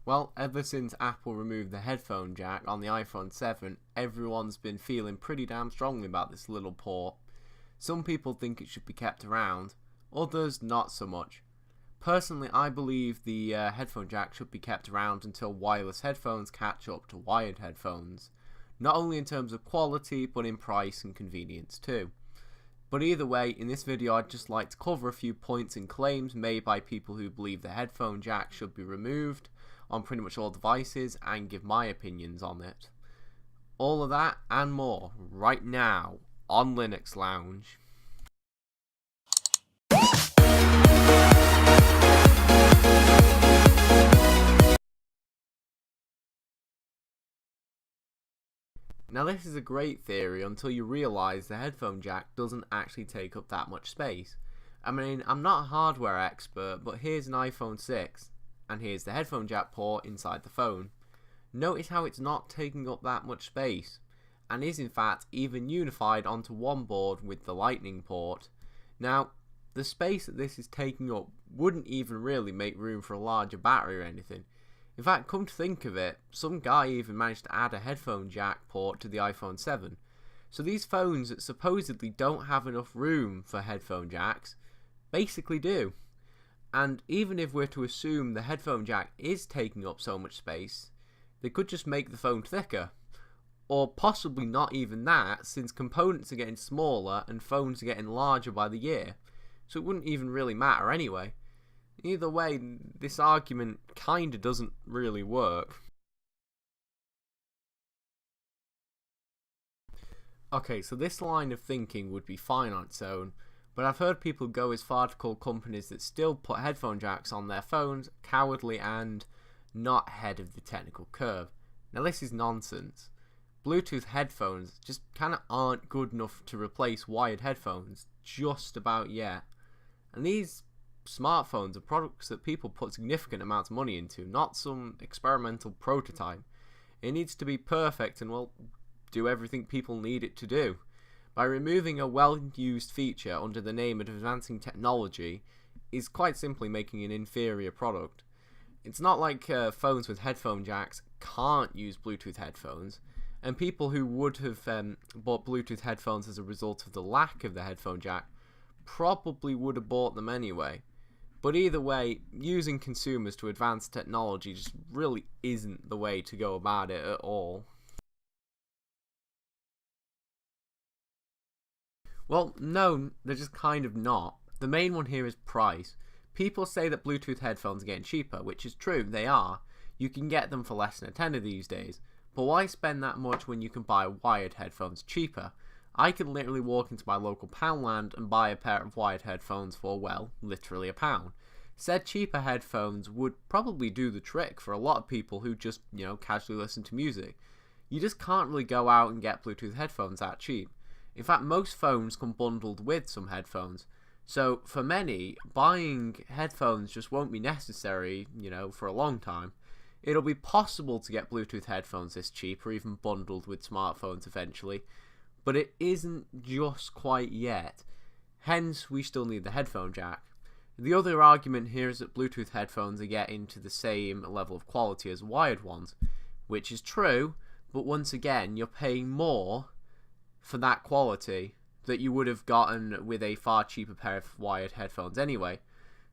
Well, ever since Apple removed the headphone jack on the iPhone 7, everyone's been feeling pretty damn strongly about this little port. Some people think it should be kept around, others not so much. Personally, I believe the headphone jack should be kept around until wireless headphones catch up to wired headphones, not only in terms of quality but in price and convenience too. But either way, in this video I'd just like to cover a few points and claims made by people who believe the headphone jack should be removed on pretty much all devices and give my opinions on it. All of that and more right now on Linux Lounge. Now this is a great theory until you realise the headphone jack doesn't actually take up that much space. I mean, I'm not a hardware expert, but here's an iPhone 6, and here's the headphone jack port inside the phone. Notice how it's not taking up that much space, and is in fact even unified onto one board with the lightning port. Now, the space that this is taking up wouldn't even really make room for a larger battery or anything. In fact, come to think of it, some guy even managed to add a headphone jack port to the iPhone 7. So these phones that supposedly don't have enough room for headphone jacks basically do. And even if we're to assume the headphone jack is taking up so much space, they could just make the phone thicker. Or possibly not even that, since components are getting smaller and phones are getting larger by the year. So it wouldn't even really matter anyway. Either way, this argument kinda doesn't really work. Okay, so this line of thinking would be fine on its own, but I've heard people go as far to call companies that still put headphone jacks on their phones cowardly and not ahead of the technical curve. Now this is nonsense. Bluetooth headphones just kinda aren't good enough to replace wired headphones just about yet. And these smartphones are products that people put significant amounts of money into, not some experimental prototype. It needs to be perfect and, well, do everything people need it to do. By removing a well-used feature under the name of advancing technology is quite simply making an inferior product. It's not like phones with headphone jacks can't use Bluetooth headphones, and people who would have bought Bluetooth headphones as a result of the lack of the headphone jack probably would have bought them anyway. But either way, using consumers to advance technology just really isn't the way to go about it at all. Well, no, they're just kind of not. The main one here is price. People say that Bluetooth headphones are getting cheaper, which is true, they are. You can get them for less than a tenner these days. But why spend that much when you can buy wired headphones cheaper? I can literally walk into my local Poundland and buy a pair of wired headphones for, well, literally £1. Said cheaper headphones would probably do the trick for a lot of people who just, casually listen to music. You just can't really go out and get Bluetooth headphones that cheap. In fact, most phones come bundled with some headphones. So for many, buying headphones just won't be necessary, for a long time. It'll be possible to get Bluetooth headphones this cheap or even bundled with smartphones eventually, but it isn't just quite yet. Hence, we still need the headphone jack. The other argument here is that Bluetooth headphones are getting to the same level of quality as wired ones, which is true, but once again, you're paying more for that quality that you would have gotten with a far cheaper pair of wired headphones anyway.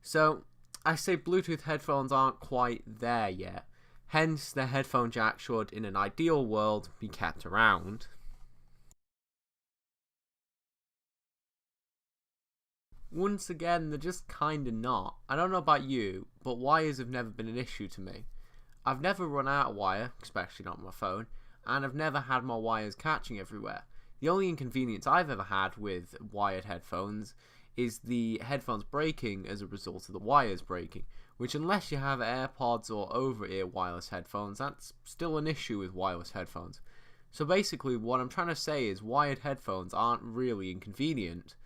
So, I say Bluetooth headphones aren't quite there yet. Hence, the headphone jack should, in an ideal world, be kept around. Once again, they're just kinda not. I don't know about you, but wires have never been an issue to me. I've never run out of wire, especially not on my phone, and I've never had my wires catching everywhere. The only inconvenience I've ever had with wired headphones is the headphones breaking as a result of the wires breaking, which unless you have AirPods or over-ear wireless headphones, that's still an issue with wireless headphones. So basically, what I'm trying to say is wired headphones aren't really inconvenient.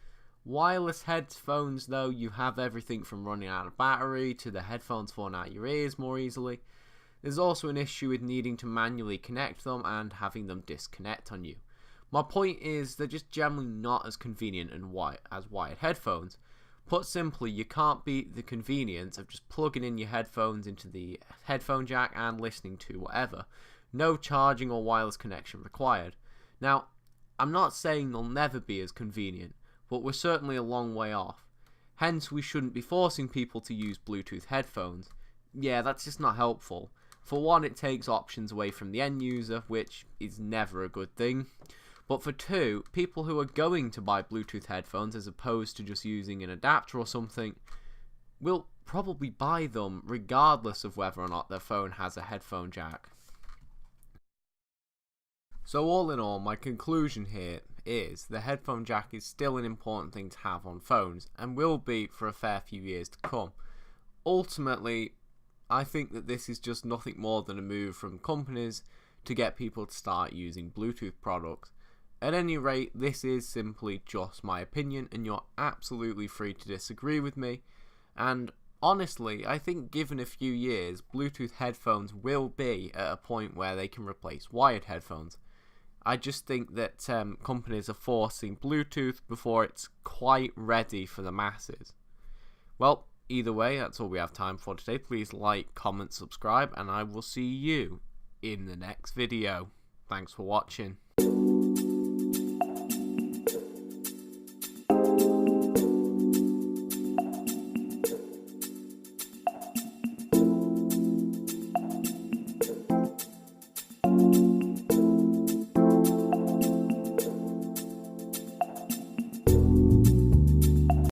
Wireless headphones, though, you have everything from running out of battery to the headphones falling out your ears more easily. There's also an issue with needing to manually connect them and having them disconnect on you. My point is they're just generally not as convenient as wired headphones. Put simply, you can't beat the convenience of just plugging in your headphones into the headphone jack and listening to whatever. No charging or wireless connection required. Now, I'm not saying they'll never be as convenient, but we're certainly a long way off. Hence, we shouldn't be forcing people to use Bluetooth headphones. Yeah, that's just not helpful. For one, it takes options away from the end user, which is never a good thing. But for two, people who are going to buy Bluetooth headphones as opposed to just using an adapter or something will probably buy them regardless of whether or not their phone has a headphone jack. So all in all, my conclusion here is the headphone jack is still an important thing to have on phones and will be for a fair few years to come. Ultimately, I think that this is just nothing more than a move from companies to get people to start using Bluetooth products. At any rate, this is simply just my opinion, and you're absolutely free to disagree with me. And honestly, I think given a few years, Bluetooth headphones will be at a point where they can replace wired headphones. I just think that companies are forcing Bluetooth before it's quite ready for the masses. Well, either way, that's all we have time for today. Please like, comment, subscribe, and I will see you in the next video. Thanks for watching.